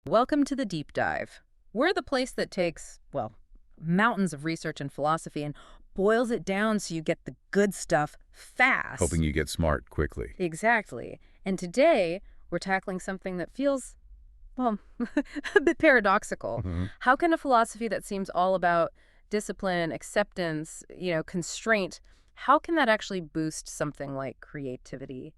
Welcome to the Deep Dive. We're the place that takes, well, mountains of research and philosophy and boils it down so you get the good stuff Hoping fast. you get smart quickly. Exactly. And today, we're tackling something that feels, well, a bit paradoxical. Mhm. How can a philosophy that seems all about discipline, acceptance, constraint, how can that actually boost something like creativity?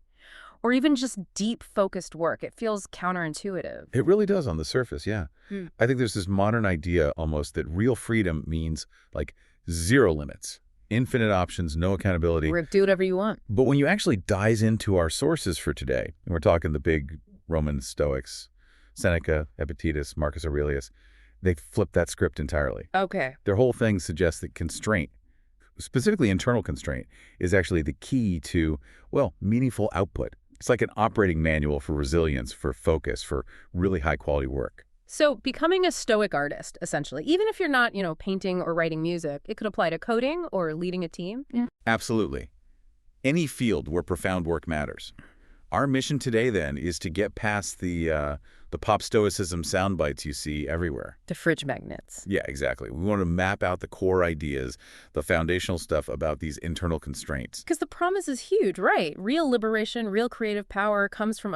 Or even just deep, focused work? It feels counterintuitive. It really does on the surface, yeah. Hmm. I think there's this modern idea almost that real freedom means like zero limits, infinite options, no accountability. Do whatever you want. But when you actually dive into our sources for today, and we're talking the big Roman Stoics, Seneca, Epictetus, Marcus Aurelius, they flip that script entirely. Okay. Their whole thing suggests that constraint, specifically internal constraint, is actually the key to, well, meaningful output. It's like an operating manual for resilience, for focus, for really high-quality work. So becoming a Stoic artist, essentially, even if you're not, painting or writing music, it could apply to coding or leading a team. Yeah. Absolutely. Any field where profound work matters. Our mission today, then, is to get past the pop Stoicism sound bites you see everywhere. The fridge magnets. Yeah, exactly. We want to map out the core ideas, the foundational stuff about these internal constraints. Because the promise is huge, right? Real liberation, real creative power comes from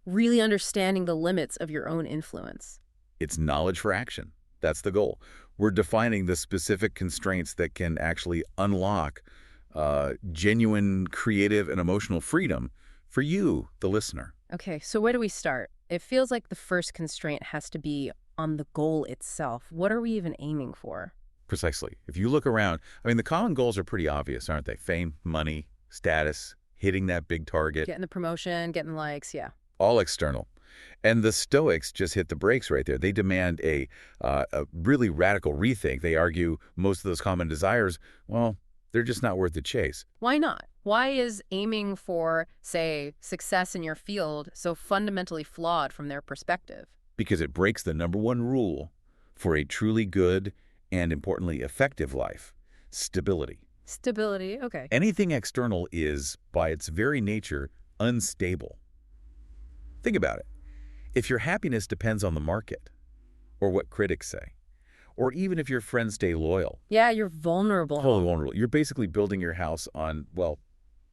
really understanding the limits of your own influence. It's knowledge for action. That's the goal. We're defining the specific constraints that can actually unlock genuine creative and emotional freedom for you, the listener. Okay, so where do we start? It feels like the first constraint has to be on the goal itself. What are we even aiming for? Precisely. If you look around, I mean, the common goals are pretty obvious, aren't they? Fame, money, status, hitting that big target, Getting the promotion, getting likes, yeah. all external. And the Stoics just hit the brakes right there. They demand a really radical rethink. They argue most of those common desires, well, they're just not worth the chase. Why not? Why is aiming for, say, success in your field so fundamentally flawed from their perspective? Because it breaks the #1 rule for a truly good and, importantly, effective life: stability. Stability, okay. Anything external is, by its very nature, unstable. Think about it. If your happiness depends on the market, or what critics say, or even if your friends stay loyal, Yeah, you're vulnerable. totally vulnerable, you're basically building your house on, well,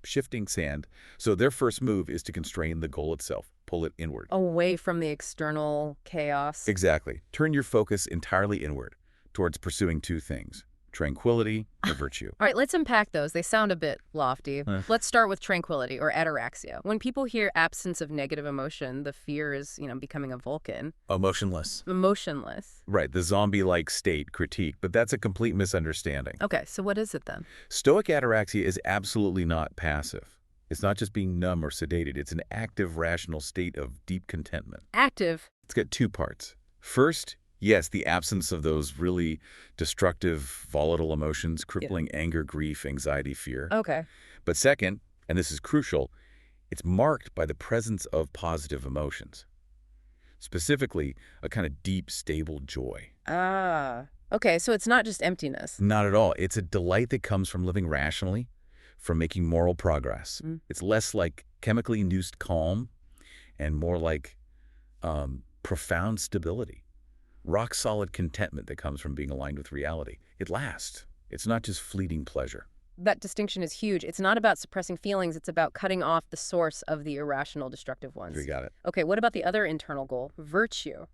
shifting sand. So their first move is to constrain the goal itself, pull it inward. Away from the external chaos. Exactly. Turn your focus entirely inward towards pursuing two things: tranquility or virtue. All right, let's unpack those. They sound a bit lofty. Eh. Let's start with tranquility or ataraxia. When people hear absence of negative emotion, the fear is, becoming a Vulcan. Emotionless. Emotionless. Right, the zombie-like state critique, but that's a complete misunderstanding. Okay, so what is it then? Stoic ataraxia is absolutely not passive. It's not just being numb or sedated. It's an active, rational state of deep contentment. Active. It's got two parts. First, yes, the absence of those really destructive, volatile emotions, crippling anger, grief, anxiety, fear. Okay. But second, and this is crucial, it's marked by the presence of positive emotions. Specifically, a kind of deep, stable joy. Ah. Okay, so it's not just emptiness. Not at all. It's a delight that comes from living rationally, from making moral progress. Mm. It's less like chemically induced calm and more like profound stability, rock-solid contentment that comes from being aligned with reality. It lasts. It's not just fleeting pleasure. That distinction is huge. It's not about suppressing feelings. It's about cutting off the source of the irrational, destructive ones. We got it. Okay, what about the other internal goal? Virtue.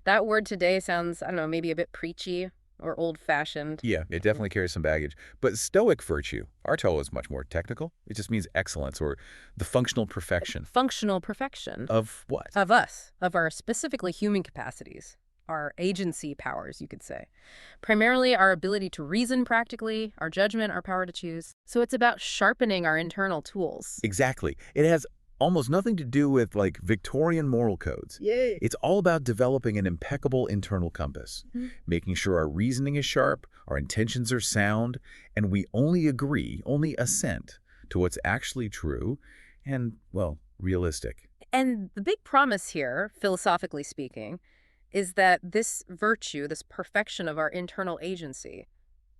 That word today sounds, I don't know, maybe a bit preachy or old-fashioned. Yeah, it definitely carries some baggage. But Stoic virtue, our tool is much more technical. It just means excellence or the functional perfection. Functional perfection. Of what? Of us, of our specifically human capacities, our agency powers, you could say. Primarily our ability to reason practically, our judgment, our power to choose. So it's about sharpening our internal tools. Exactly. It has almost nothing to do with like Victorian moral codes. Yay. It's all about developing an impeccable internal compass, making sure our reasoning is sharp, our intentions are sound, and we only agree, only assent to what's actually true and, well, realistic. And the big promise here, philosophically speaking, is that this virtue, this perfection of our internal agency,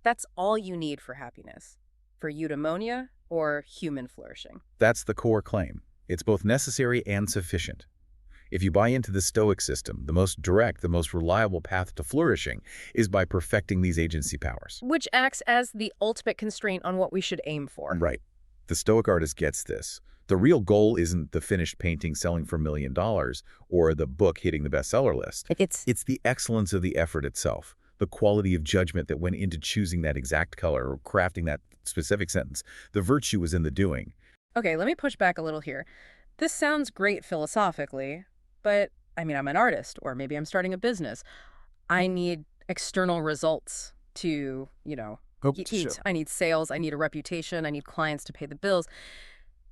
that's all you need for happiness, for eudaimonia or human flourishing. That's the core claim. It's both necessary and sufficient. If you buy into the Stoic system, the most direct, the most reliable path to flourishing is by perfecting these agency powers. Which acts as the ultimate constraint on what we should aim for. Right. The Stoic artist gets this. The real goal isn't the finished painting selling for $1 million or the book hitting the bestseller list. It's the excellence of the effort itself, the quality of judgment that went into choosing that exact color or crafting that specific sentence. The virtue was in the doing. Okay, let me push back a little here. This sounds great philosophically, but I mean, I'm an artist, or maybe I'm starting a business. I need external results to, eat. Sure. I need sales, I need a reputation, I need clients to pay the bills.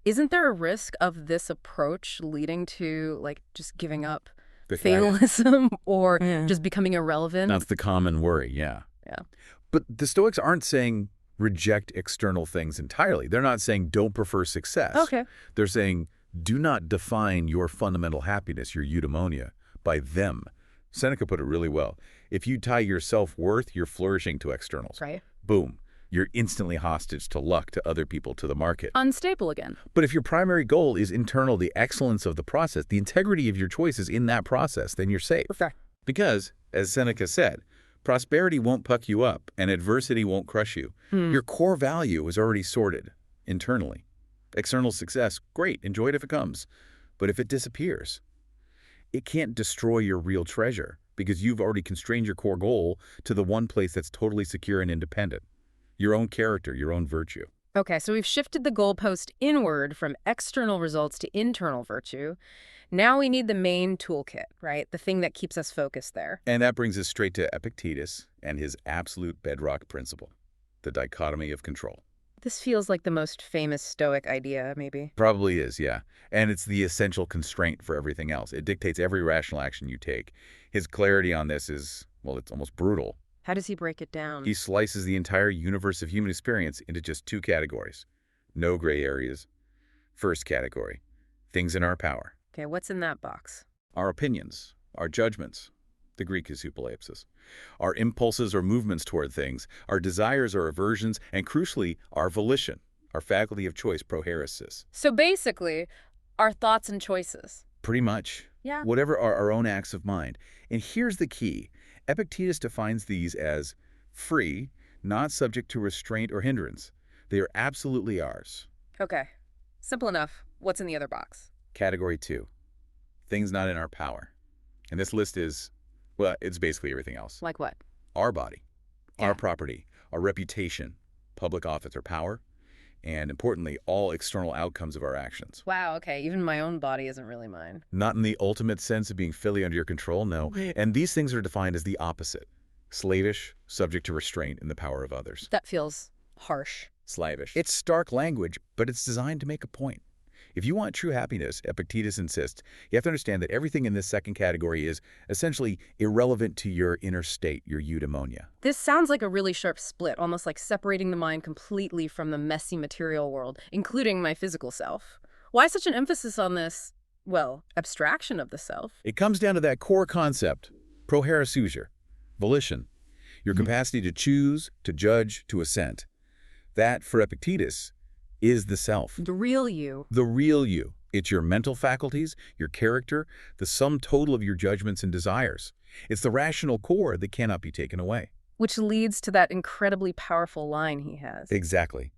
Isn't there a risk of this approach leading to, just giving up fatalism or just becoming irrelevant? That's the common worry, yeah. Yeah. But the Stoics aren't saying reject external things entirely. They're not saying don't prefer success. Okay. They're saying do not define your fundamental happiness, your eudaimonia, by them. Seneca put it really well. If you tie your self-worth, your flourishing to externals. Right. Boom. You're instantly hostage to luck, to other people, to the market. Unstable again. But if your primary goal is internal, the excellence of the process, the integrity of your choices in that process, then you're safe. Fair. Because, as Seneca said, prosperity won't puck you up and adversity won't crush you. Your core value is already sorted internally. External success, great, enjoy it if it comes. But if it disappears, it can't destroy your real treasure because you've already constrained your core goal to the one place that's totally secure and independent. Your own character, your own virtue. Okay, so we've shifted the goalpost inward from external results to internal virtue. Now we need the main toolkit, right? The thing that keeps us focused there. And that brings us straight to Epictetus and his absolute bedrock principle, the dichotomy of control. This feels like the most famous Stoic idea, maybe. Probably is, yeah. And it's the essential constraint for everything else. It dictates every rational action you take. His clarity on this is, well, it's almost brutal. How does he break it down? He slices the entire universe of human experience into just two categories. No gray areas. First category, things in our power. Okay, what's in that box? Our opinions, our judgments. The Greek is hypolaipsis. Our impulses or movements toward things, our desires or aversions, and crucially, our volition, our faculty of choice, prohairesis. So basically, our thoughts and choices. Pretty much. Yeah. Whatever are our own acts of mind. And here's the key. Epictetus defines these as free, not subject to restraint or hindrance. They are absolutely ours. Okay. Simple enough. What's in the other box? Category 2. Things not in our power. And this list is, well, it's basically everything else. Like what? Our body, Yeah. our property, our reputation, public office or power, and importantly, all external outcomes of our actions. Wow, okay. Even my own body isn't really mine. Not in the ultimate sense of being fully under your control, no. And these things are defined as the opposite. Slavish, subject to restraint in the power of others. That feels harsh. Slavish. It's stark language, but it's designed to make a point. If you want true happiness, Epictetus insists, you have to understand that everything in this second category is essentially irrelevant to your inner state, your eudaimonia. This sounds like a really sharp split, almost like separating the mind completely from the messy material world, including my physical self. Why such an emphasis on this, well, abstraction of the self? It comes down to that core concept, prohairesis, volition, your capacity to choose, to judge, to assent. That, for Epictetus, is the self. The real you. The real you. It's your mental faculties, your character, the sum total of your judgments and desires. It's the rational core that cannot be taken away. Which leads to that incredibly powerful line he has. Exactly.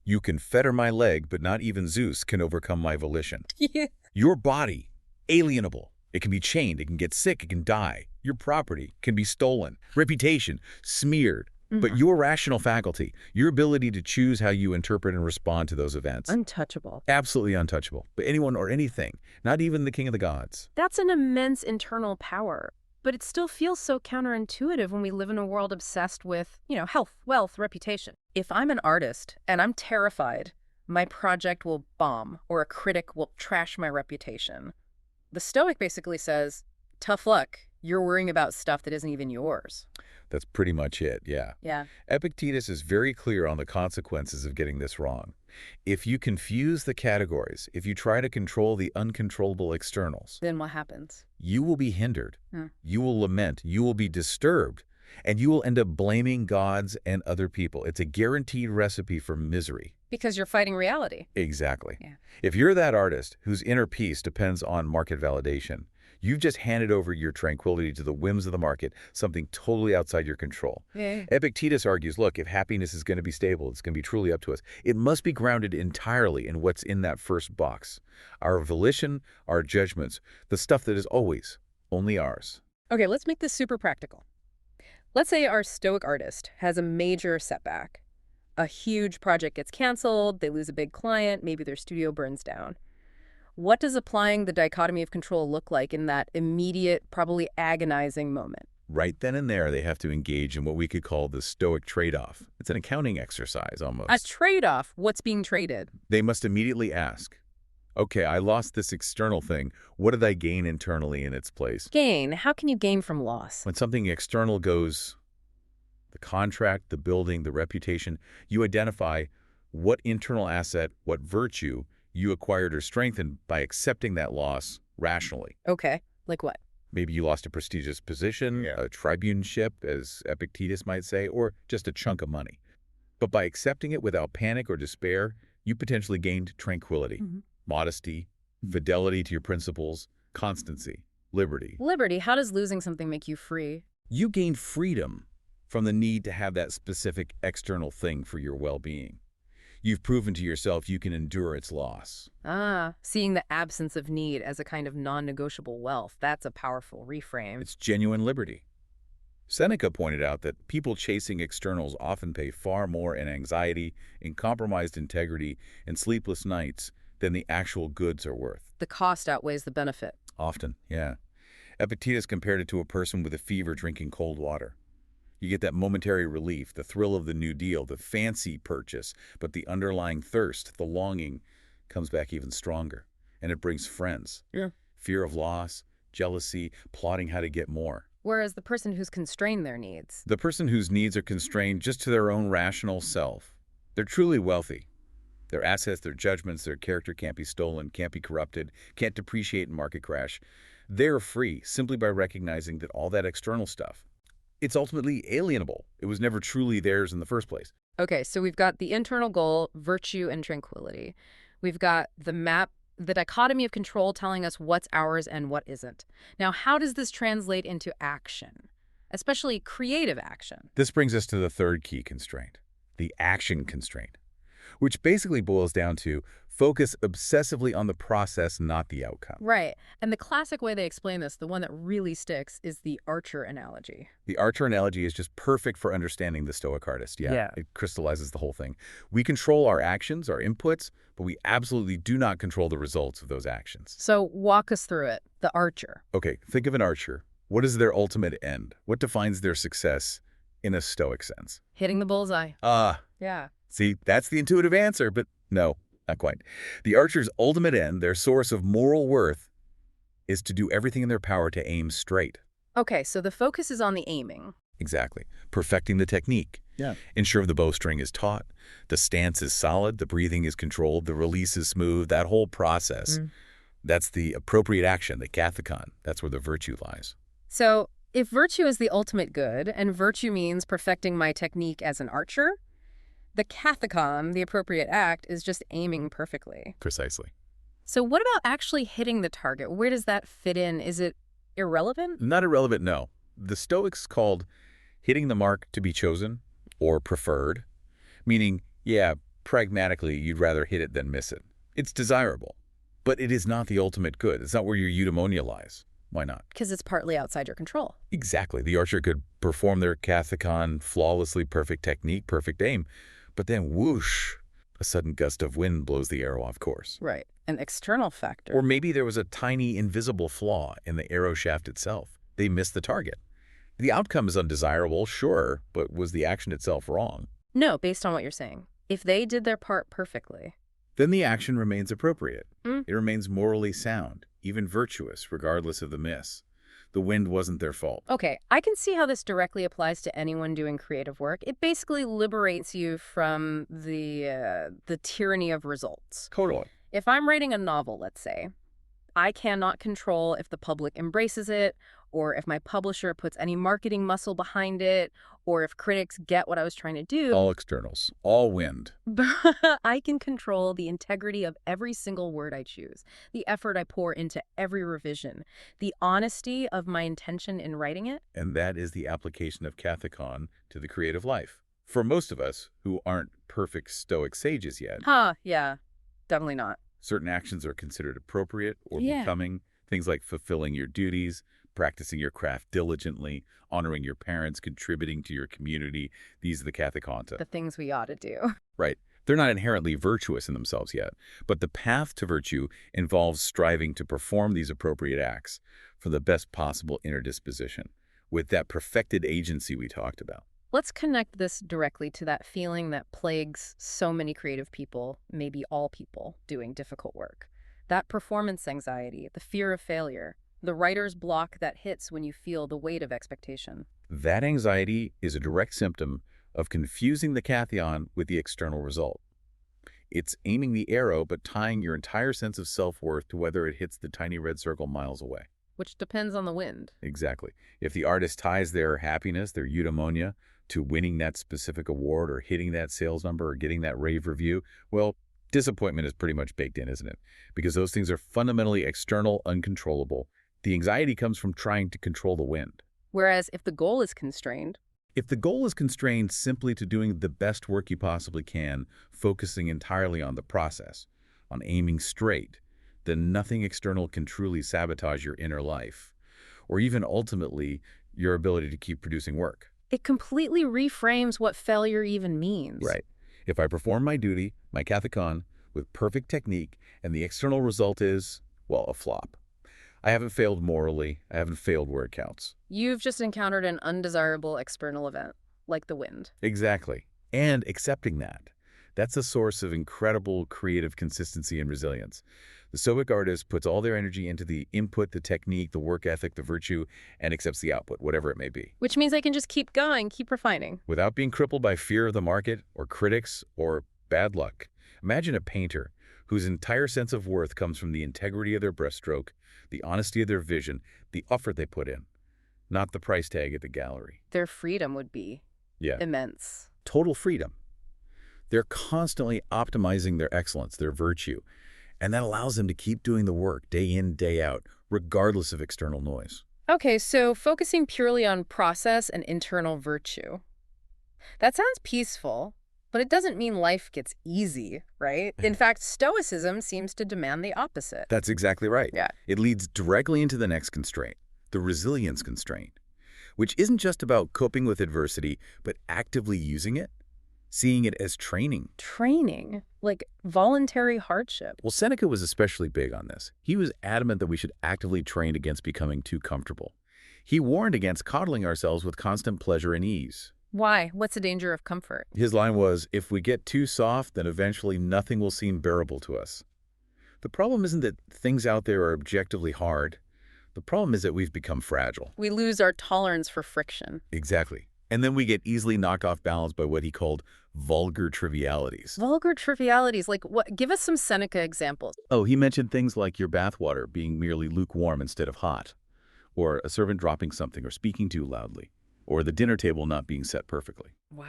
You can fetter my leg, but not even Zeus can overcome my volition. Yeah. Your body, alienable. It can be chained, it can get sick, it can die. Your property can be stolen. Reputation, smeared. But your rational faculty, your ability to choose how you interpret and respond to those events. Untouchable. Absolutely untouchable. But anyone or anything, not even the king of the gods. That's an immense internal power. But it still feels so counterintuitive when we live in a world obsessed with, health, wealth, reputation. If I'm an artist and I'm terrified my project will bomb or a critic will trash my reputation, the Stoic basically says, tough luck. You're worrying about stuff that isn't even yours. That's pretty much it, yeah. Yeah. Epictetus is very clear on the consequences of getting this wrong. If you confuse the categories, if you try to control the uncontrollable externals, Then what happens? you will be hindered, you will lament, you will be disturbed, and you will end up blaming gods and other people. It's a guaranteed recipe for misery. Because you're fighting reality. Exactly. Yeah. If you're that artist whose inner peace depends on market validation, You've just handed over your tranquility to the whims of the market, something totally outside your control. Yeah. Epictetus argues, look, if happiness is going to be stable, it's going to be truly up to us. It must be grounded entirely in what's in that first box. Our volition, our judgments, the stuff that is always only ours. Okay, let's make this super practical. Let's say our Stoic artist has a major setback. A huge project gets canceled, they lose a big client, maybe their studio burns down. What does applying the dichotomy of control look like in that immediate, probably agonizing moment? Right then and there, they have to engage in what we could call the Stoic trade-off. It's an accounting exercise, A almost. trade-off. What's being traded? They must immediately ask, okay, I lost this external thing. What did I gain internally in its place? Gain. How can you gain from loss? When something external goes, the contract, the building, the reputation, you identify what internal asset, what virtue you acquired or strengthened by accepting that loss rationally. Okay. Like what? Maybe you lost a prestigious position, a tribuneship, as Epictetus might say, or just a chunk of money. But by accepting it without panic or despair, you potentially gained tranquility, modesty, fidelity to your principles, constancy, liberty. Liberty. How does losing something make you free? You gained freedom from the need to have that specific external thing for your well-being. You've proven to yourself you can endure its loss. Ah, seeing the absence of need as a kind of non-negotiable wealth. That's a powerful reframe. It's genuine liberty. Seneca pointed out that people chasing externals often pay far more in anxiety, in compromised integrity, and sleepless nights than the actual goods are worth. The cost outweighs the benefit. Often, yeah. Epictetus compared it to a person with a fever drinking cold water. You get that momentary relief, the thrill of the new deal, the fancy purchase, but the underlying thirst, the longing, comes back even stronger. And it brings friends. Yeah. Fear of loss, jealousy, plotting how to get more. Whereas the person who's constrained their needs. The person whose needs are constrained just to their own rational self. They're truly wealthy. Their assets, their judgments, their character can't be stolen, can't be corrupted, can't depreciate in market crash. They're free simply by recognizing that all that external stuff, it's ultimately alienable. It was never truly theirs in the first place. Okay, so we've got the internal goal, virtue and tranquility. We've got the map, the dichotomy of control telling us what's ours and what isn't. Now, how does this translate into action, especially creative action? This brings us to the third key constraint, the action constraint, which basically boils down to focus obsessively on the process, not the outcome. Right. And the classic way they explain this, the one that really sticks, is the archer analogy. The archer analogy is just perfect for understanding the Stoic artist. Yeah. It crystallizes the whole thing. We control our actions, our inputs, but we absolutely do not control the results of those actions. So walk us through it, the archer. Okay, think of an archer. What is their ultimate end? What defines their success in a Stoic sense? Hitting the bullseye. Yeah. See, that's the intuitive answer, but no. Not quite. The archer's ultimate end, their source of moral worth, is to do everything in their power to aim straight. Okay, so the focus is on the aiming. Exactly. Perfecting the technique. Yeah. Ensure the bowstring is taut, the stance is solid, the breathing is controlled, the release is smooth, that whole process. That's the appropriate action, the kathekon. That's where the virtue lies. So if virtue is the ultimate good, and virtue means perfecting my technique as an archer, the kathekon, the appropriate act, is just aiming perfectly. Precisely. So what about actually hitting the target? Where does that fit in? Is it irrelevant? Not irrelevant, no. The Stoics called hitting the mark to be chosen or preferred, meaning, yeah, pragmatically, you'd rather hit it than miss it. It's desirable, but it is not the ultimate good. It's not where your eudaimonia lies. Why not? Because it's partly outside your control. Exactly. The archer could perform their kathekon, flawlessly perfect technique, perfect aim, but then whoosh, a sudden gust of wind blows the arrow off course. Right. An external factor. Or maybe there was a tiny invisible flaw in the arrow shaft itself. They missed the target. The outcome is undesirable, sure, but was the action itself wrong? No, based on what you're saying. If they did their part perfectly, then the action remains appropriate. It remains morally sound, even virtuous, regardless of the miss. The wind wasn't their fault. Okay, I can see how this directly applies to anyone doing creative work. It basically liberates you from the tyranny of results. Totally. If I'm writing a novel, let's say, I cannot control if the public embraces it or if my publisher puts any marketing muscle behind it, or if critics get what I was trying to do. All externals, all wind. But I can control the integrity of every single word I choose, the effort I pour into every revision, the honesty of my intention in writing it. And that is the application of kathekon to the creative life. For most of us who aren't perfect Stoic sages yet, Yeah, definitely not. certain actions are considered appropriate or Yeah. becoming, things like fulfilling your duties, practicing your craft diligently, honoring your parents, contributing to your community. These are the kathekonta. The things we ought to do. Right. They're not inherently virtuous in themselves yet, but the path to virtue involves striving to perform these appropriate acts for the best possible inner disposition, with that perfected agency we talked about. Let's connect this directly to that feeling that plagues so many creative people, maybe all people, doing difficult work. That performance anxiety, the fear of failure, the writer's block that hits when you feel the weight of expectation. That anxiety is a direct symptom of confusing the katheon with the external result. It's aiming the arrow but tying your entire sense of self-worth to whether it hits the tiny red circle miles away. Which depends on the wind. Exactly. If the artist ties their happiness, their eudaimonia, to winning that specific award or hitting that sales number or getting that rave review, well, disappointment is pretty much baked in, isn't it? Because those things are fundamentally external, uncontrollable. The anxiety comes from trying to control the wind. Whereas if the goal is constrained, If the goal is constrained simply to doing the best work you possibly can, focusing entirely on the process, on aiming straight, then nothing external can truly sabotage your inner life, or even ultimately your ability to keep producing work. it completely reframes what failure even means. Right. If I perform my duty, my kathekon, with perfect technique, and the external result is, well, a flop, I haven't failed morally. I haven't failed where it counts. You've just encountered an undesirable external event, like the wind. Exactly. And accepting that. That's a source of incredible creative consistency and resilience. The Stoic artist puts all their energy into the input, the technique, the work ethic, the virtue, and accepts the output, whatever it may be, Which means I can just keep going, keep refining. without being crippled by fear of the market or critics or bad luck. Imagine a painter whose entire sense of worth comes from the integrity of their brushstroke, the honesty of their vision, the effort they put in, not the price tag at the gallery. Their freedom would be Yeah, immense. total freedom. They're constantly optimizing their excellence, their virtue, and that allows them to keep doing the work day in, day out, regardless of external noise. Okay, so focusing purely on process and internal virtue. That sounds peaceful, but it doesn't mean life gets easy, right? In fact, Stoicism seems to demand the opposite. That's exactly right. Yeah. It leads directly into the next constraint, the resilience constraint, which isn't just about coping with adversity, but actively using it, seeing it as training. Training, like voluntary hardship. Well, Seneca was especially big on this. He was adamant that we should actively train against becoming too comfortable. He warned against coddling ourselves with constant pleasure and ease. Why? What's the danger of comfort? His line was, if we get too soft, then eventually nothing will seem bearable to us. The problem isn't that things out there are objectively hard. The problem is that we've become fragile. We lose our tolerance for friction. Exactly. And then we get easily knocked off balance by what he called vulgar trivialities. Vulgar trivialities, like what? Give us some Seneca examples. Oh, he mentioned things like your bathwater being merely lukewarm instead of hot, or a servant dropping something or speaking too loudly, or the dinner table not being set perfectly. Wow.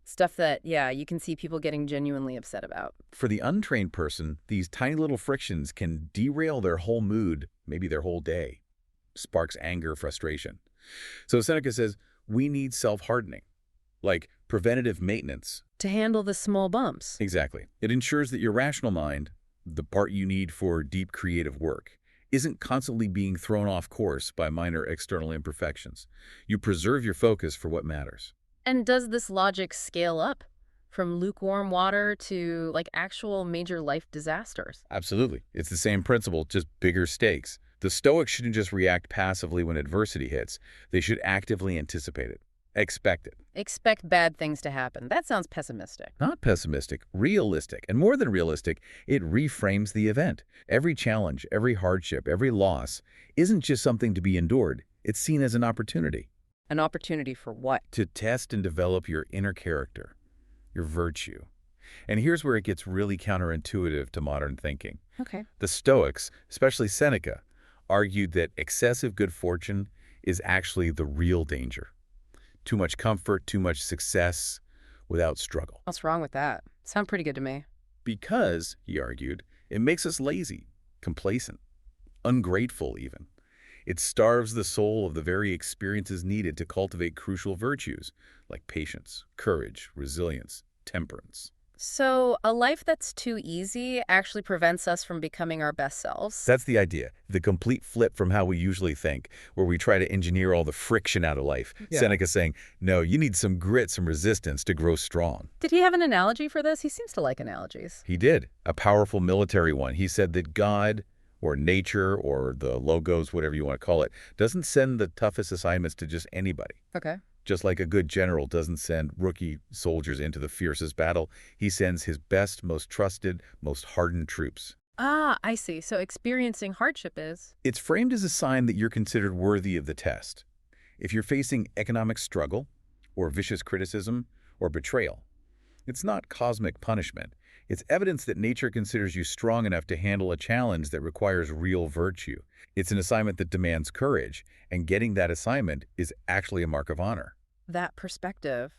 Stuff that, yeah, you can see people getting genuinely upset about. For the untrained person, these tiny little frictions can derail their whole mood, maybe their whole day. Sparks anger, frustration. So Seneca says, we need self-hardening, like preventative maintenance. To handle the small bumps. Exactly. It ensures that your rational mind, the part you need for deep creative work, isn't constantly being thrown off course by minor external imperfections. You preserve your focus for what matters. And does this logic scale up from lukewarm water to like actual major life disasters? Absolutely. It's the same principle, just bigger stakes. The Stoics shouldn't just react passively when adversity hits. They should actively anticipate it, expect it. Expect bad things to happen. That sounds pessimistic. Not pessimistic, realistic. And more than realistic, it reframes the event. Every challenge, every hardship, every loss isn't just something to be endured. It's seen as an opportunity. An opportunity for what? To test and develop your inner character, your virtue. And here's where it gets really counterintuitive to modern thinking. Okay. The Stoics, especially Seneca, argued that excessive good fortune is actually the real danger. Too much comfort, too much success without struggle. What's wrong with that? Sound pretty good to me. Because, he argued, it makes us lazy, complacent, ungrateful even. It starves the soul of the very experiences needed to cultivate crucial virtues like patience, courage, resilience, temperance. So, a life that's too easy actually prevents us from becoming our best selves? That's the idea, the complete flip from how we usually think, where we try to engineer all the friction out of life. Yeah. Seneca saying, no, you need some grit, some resistance to grow strong. Did he have an analogy for this? He seems to like analogies. He did, a powerful military one. He said that God, or nature, or the logos, whatever you want to call it, doesn't send the toughest assignments to just anybody. Okay. Just like a good general doesn't send rookie soldiers into the fiercest battle, he sends his best, most trusted, most hardened troops. Ah, I see. So experiencing hardship is... It's framed as a sign that you're considered worthy of the test. If you're facing economic struggle, or vicious criticism, or betrayal, it's not cosmic punishment. It's evidence that nature considers you strong enough to handle a challenge that requires real virtue. It's an assignment that demands courage, and getting that assignment is actually a mark of honor. That perspective.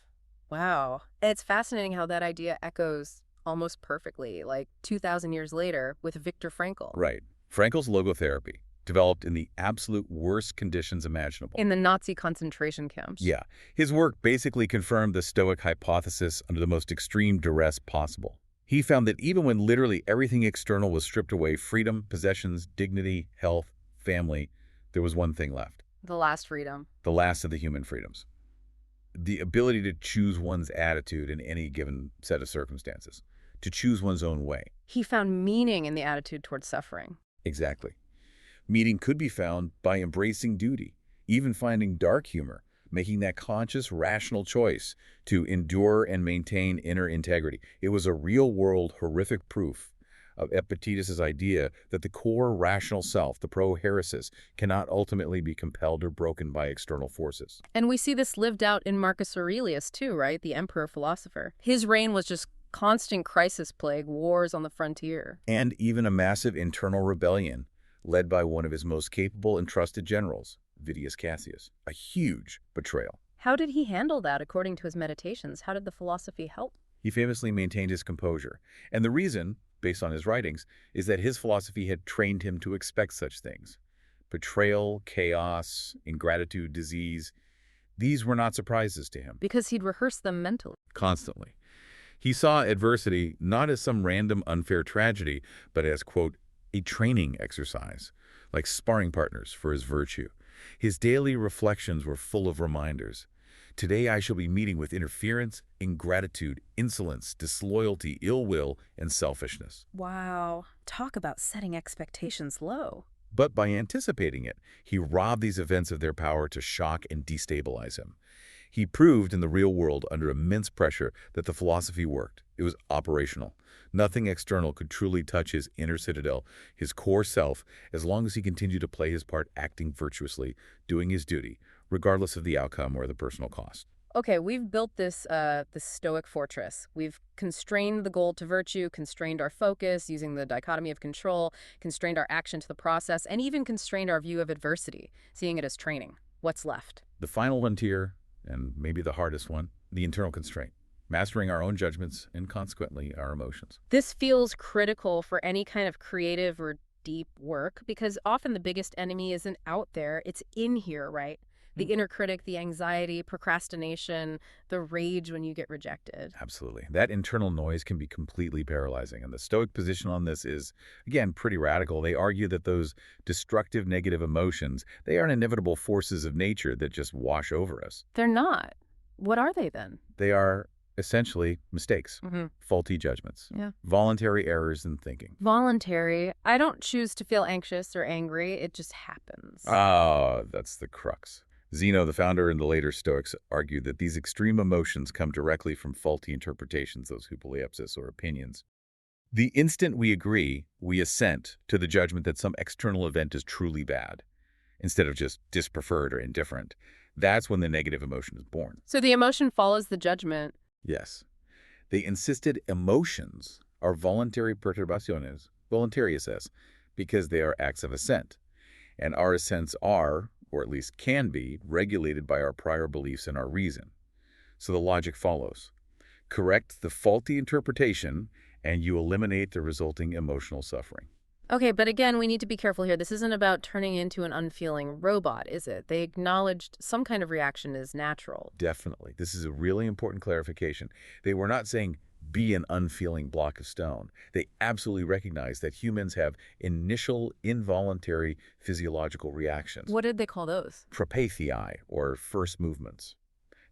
Wow. It's fascinating how that idea echoes almost perfectly, like 2,000 years later with Viktor Frankl. Right. Frankl's logotherapy, developed in the absolute worst conditions imaginable. In the Nazi concentration camps. Yeah. His work basically confirmed the Stoic hypothesis under the most extreme duress possible. He found that even when literally everything external was stripped away, freedom, possessions, dignity, health, family, there was one thing left. The last freedom. The last of the human freedoms. The ability to choose one's attitude in any given set of circumstances. To choose one's own way. He found meaning in the attitude towards suffering. Exactly. Meaning could be found by embracing duty, even finding dark humor, making that conscious, rational choice to endure and maintain inner integrity. It was a real-world, horrific proof of Epictetus's idea that the core rational self, the proheresis, cannot ultimately be compelled or broken by external forces. And we see this lived out in Marcus Aurelius too, right? The emperor philosopher. His reign was just constant crisis plague, wars on the frontier. And even a massive internal rebellion led by one of his most capable and trusted generals, Vitius Cassius. A huge betrayal. How did he handle that according to his meditations? How did the philosophy help? He famously maintained his composure. And the reason, based on his writings, is that his philosophy had trained him to expect such things. Betrayal, chaos, ingratitude, disease. These were not surprises to him. Because he'd rehearsed them mentally. Constantly. He saw adversity not as some random unfair tragedy, but as, quote, a training exercise, like sparring partners for his virtue. His daily reflections were full of reminders. Today I shall be meeting with interference, ingratitude, insolence, disloyalty, ill will, and selfishness. Wow. Talk about setting expectations low. But by anticipating it, he robbed these events of their power to shock and destabilize him. He proved in the real world under immense pressure that the philosophy worked. It was operational. Nothing external could truly touch his inner citadel, his core self, as long as he continued to play his part acting virtuously, doing his duty, regardless of the outcome or the personal cost. Okay, we've built this Stoic fortress. We've constrained the goal to virtue, constrained our focus using the dichotomy of control, constrained our action to the process, and even constrained our view of adversity, seeing it as training. What's left? The final frontier, and maybe the hardest one, the internal constraint. Mastering our own judgments and consequently our emotions. This feels critical for any kind of creative or deep work because often the biggest enemy isn't out there, it's in here, right? The inner critic, the anxiety, procrastination, the rage when you get rejected. Absolutely. That internal noise can be completely paralyzing. And the Stoic position on this is, again, pretty radical. They argue that those destructive negative emotions, they aren't inevitable forces of nature that just wash over us. They're not. What are they then? They are essentially mistakes, faulty judgments, voluntary errors in thinking. Voluntary. I don't choose to feel anxious or angry. It just happens. That's the crux. Zeno, the founder and the later Stoics, argued that these extreme emotions come directly from faulty interpretations, those hypolepsis or opinions. The instant we agree, we assent to the judgment that some external event is truly bad, instead of just dispreferred or indifferent. That's when the negative emotion is born. So the emotion follows the judgment. Yes. They insisted emotions are voluntary perturbaciones, voluntarias, because they are acts of assent. and our assents are, or at least can be, regulated by our prior beliefs and our reason. So the logic follows. Correct the faulty interpretation, and you eliminate the resulting emotional suffering. Okay, but again, we need to be careful here. This isn't about turning into an unfeeling robot, is it? They acknowledged some kind of reaction is natural. Definitely. This is a really important clarification. They were not saying be an unfeeling block of stone. They absolutely recognize that humans have initial involuntary physiological reactions. What did they call those? Tropathii, or first movements.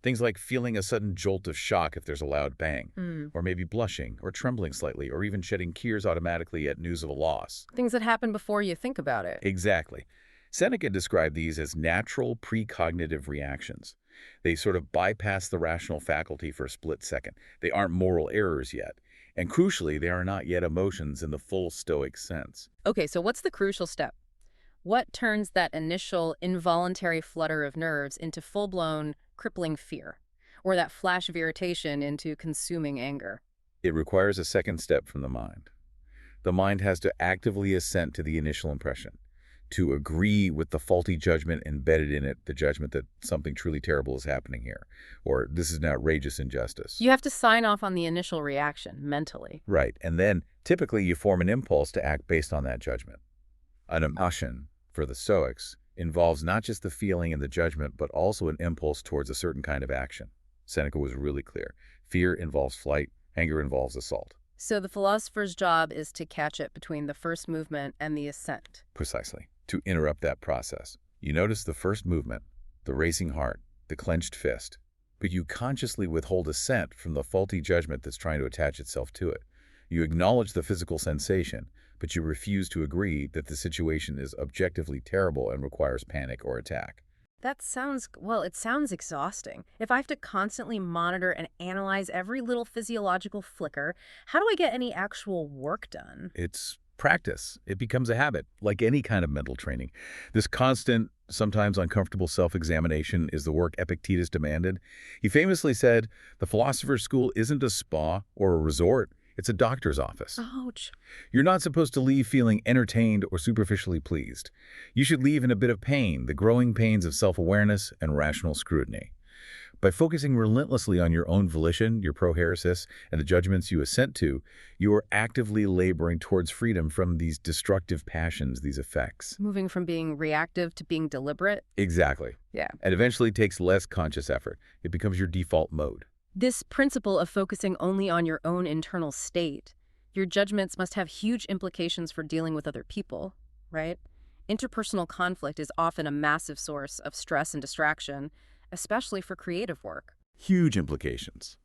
Things like feeling a sudden jolt of shock if there's a loud bang, or maybe blushing, or trembling slightly, or even shedding tears automatically at news of a loss. Things that happen before you think about it. Exactly. Seneca described these as natural precognitive reactions. They sort of bypass the rational faculty for a split second. They aren't moral errors yet. And crucially, they are not yet emotions in the full Stoic sense. Okay, so what's the crucial step? What turns that initial involuntary flutter of nerves into full-blown crippling fear, or that flash of irritation into consuming anger? It requires a second step from the mind. The mind has to actively assent to the initial impression, to agree with the faulty judgment embedded in it, the judgment that something truly terrible is happening here, or this is an outrageous injustice. You have to sign off on the initial reaction mentally. Right, and then typically you form an impulse to act based on that judgment. An emotion, for the Stoics, involves not just the feeling and the judgment, but also an impulse towards a certain kind of action. Seneca was really clear. Fear involves flight, anger involves assault. So the philosopher's job is to catch it between the first movement and the assent. Precisely, to interrupt that process. You notice the first movement, the racing heart, the clenched fist, but you consciously withhold assent from the faulty judgment that's trying to attach itself to it. You acknowledge the physical sensation, but you refuse to agree that the situation is objectively terrible and requires panic or attack. That sounds, well, it sounds exhausting. If I have to constantly monitor and analyze every little physiological flicker, how do I get any actual work done? It's practice. It becomes a habit, like any kind of mental training. This constant, sometimes uncomfortable self-examination is the work Epictetus demanded. He famously said, the philosopher's school isn't a spa or a resort. It's a doctor's office. Ouch. You're not supposed to leave feeling entertained or superficially pleased. You should leave in a bit of pain, the growing pains of self-awareness and rational scrutiny. By focusing relentlessly on your own volition, your prohairesis, and the judgments you assent to, you are actively laboring towards freedom from these destructive passions, these effects. Moving from being reactive to being deliberate? Exactly. Yeah. And eventually takes less conscious effort. It becomes your default mode. This principle of focusing only on your own internal state, your judgments must have huge implications for dealing with other people, right? Interpersonal conflict is often a massive source of stress and distraction, especially for creative work. Huge implications.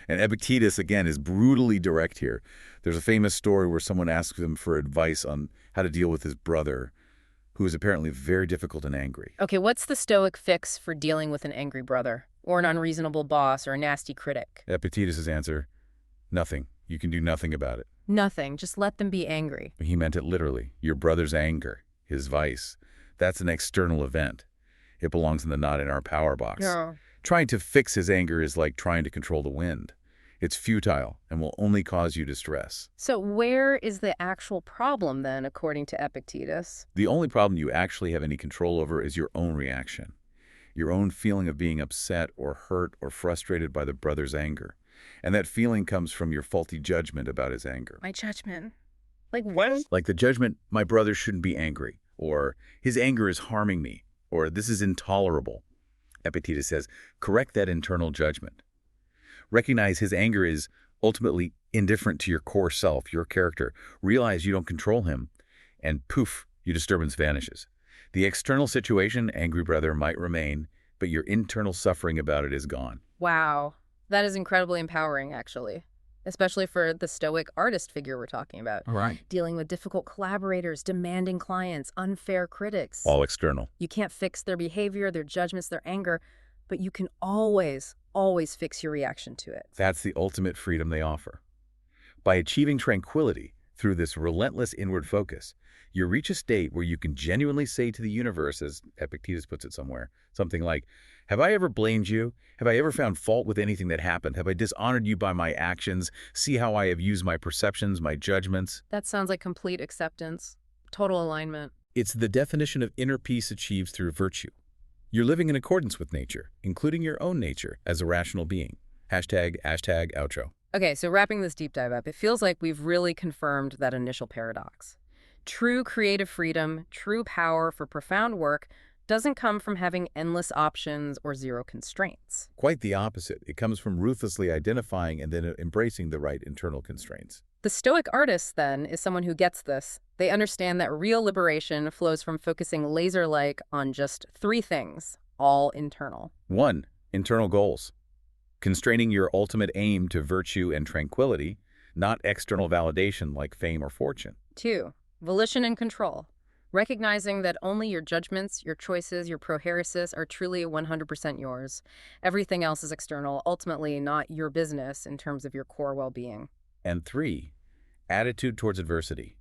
And Epictetus, again, is brutally direct here. There's a famous story where someone asks him for advice on how to deal with his brother, who is apparently very difficult and angry. Okay, what's the Stoic fix for dealing with an angry brother, or an unreasonable boss, or a nasty critic? Epictetus' answer, nothing. You can do nothing about it. Nothing, just let them be angry. He meant it literally. Your brother's anger, his vice, that's an external event. It belongs in the not in our power box. Yeah. Trying to fix his anger is like trying to control the wind. It's futile and will only cause you distress. So where is the actual problem then, according to Epictetus? The only problem you actually have any control over is your own reaction, your own feeling of being upset or hurt or frustrated by the brother's anger. And that feeling comes from your faulty judgment about his anger. My judgment? Like what? Like the judgment, my brother shouldn't be angry, or his anger is harming me, or this is intolerable. Epictetus says, correct that internal judgment. Recognize his anger is ultimately indifferent to your core self, your character. Realize you don't control him, and poof, your disturbance vanishes. The external situation, angry brother, might remain, but your internal suffering about it is gone. Wow. That is incredibly empowering, actually. Especially for the Stoic artist figure we're talking about. All right. Dealing with difficult collaborators, demanding clients, unfair critics. All external. You can't fix their behavior, their judgments, their anger, but you can always fix your reaction to it. That's the ultimate freedom they offer. By achieving tranquility through this relentless inward focus, you reach a state where you can genuinely say to the universe, as Epictetus puts it somewhere, something like, have I ever blamed you? Have I ever found fault with anything that happened? Have I dishonored you by my actions? See how I have used my perceptions, my judgments? That sounds like complete acceptance, total alignment. It's the definition of inner peace achieved through virtue. You're living in accordance with nature, including your own nature as a rational being. Hashtag outro. Okay, so wrapping this deep dive up, it feels like we've really confirmed that initial paradox. True creative freedom, true power for profound work doesn't come from having endless options or zero constraints. Quite the opposite. It comes from ruthlessly identifying and then embracing the right internal constraints. The Stoic artist, then, is someone who gets this. They understand that real liberation flows from focusing laser-like on just three things, all internal. 1. Internal goals. Constraining your ultimate aim to virtue and tranquility, not external validation like fame or fortune. 2. Volition and control. Recognizing that only your judgments, your choices, your prohairesis are truly 100% yours. Everything else is external, ultimately not your business in terms of your core well-being. And 3. Attitude towards adversity.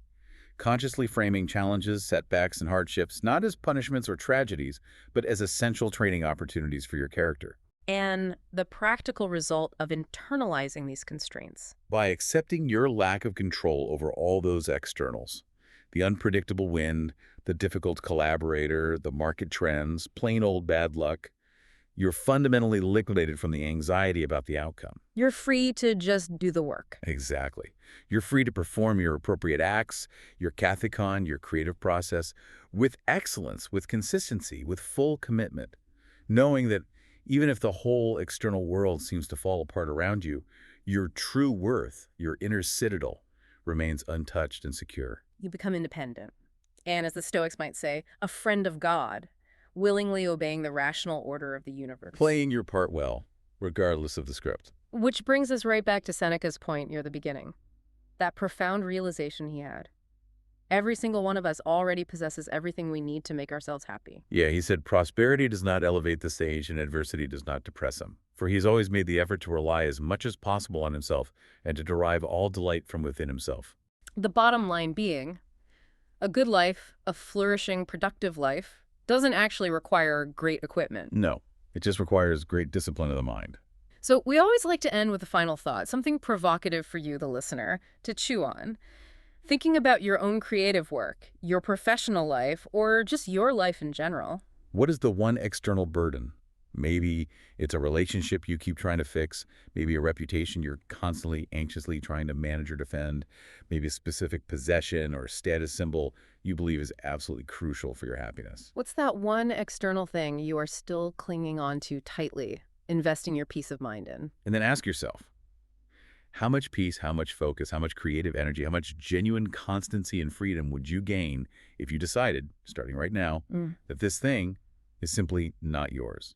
Consciously framing challenges, setbacks, and hardships not as punishments or tragedies, but as essential training opportunities for your character. And the practical result of internalizing these constraints. By accepting your lack of control over all those externals, the unpredictable wind, the difficult collaborator, the market trends, plain old bad luck, you're fundamentally liquidated from the anxiety about the outcome. You're free to just do the work. Exactly. You're free to perform your appropriate acts, your kathekon, your creative process, with excellence, with consistency, with full commitment, knowing that even if the whole external world seems to fall apart around you, your true worth, your inner citadel, remains untouched and secure. You become independent. And as the Stoics might say, a friend of God, willingly obeying the rational order of the universe. Playing your part well, regardless of the script. Which brings us right back to Seneca's point near the beginning. That profound realization he had. Every single one of us already possesses everything we need to make ourselves happy. Yeah, he said, prosperity does not elevate the sage and adversity does not depress him. For he has always made the effort to rely as much as possible on himself and to derive all delight from within himself. The bottom line being, a good life, a flourishing, productive life, doesn't actually require great equipment. No, it just requires great discipline of the mind. So we always like to end with a final thought, something provocative for you, the listener, to chew on. Thinking about your own creative work, your professional life, or just your life in general. What is the one external burden? Maybe it's a relationship you keep trying to fix, maybe a reputation you're constantly anxiously trying to manage or defend, maybe a specific possession or status symbol you believe is absolutely crucial for your happiness. What's that one external thing you are still clinging on to tightly, investing your peace of mind in? And then ask yourself, how much peace, how much focus, how much creative energy, how much genuine constancy and freedom would you gain if you decided, starting right now, that this thing is simply not yours?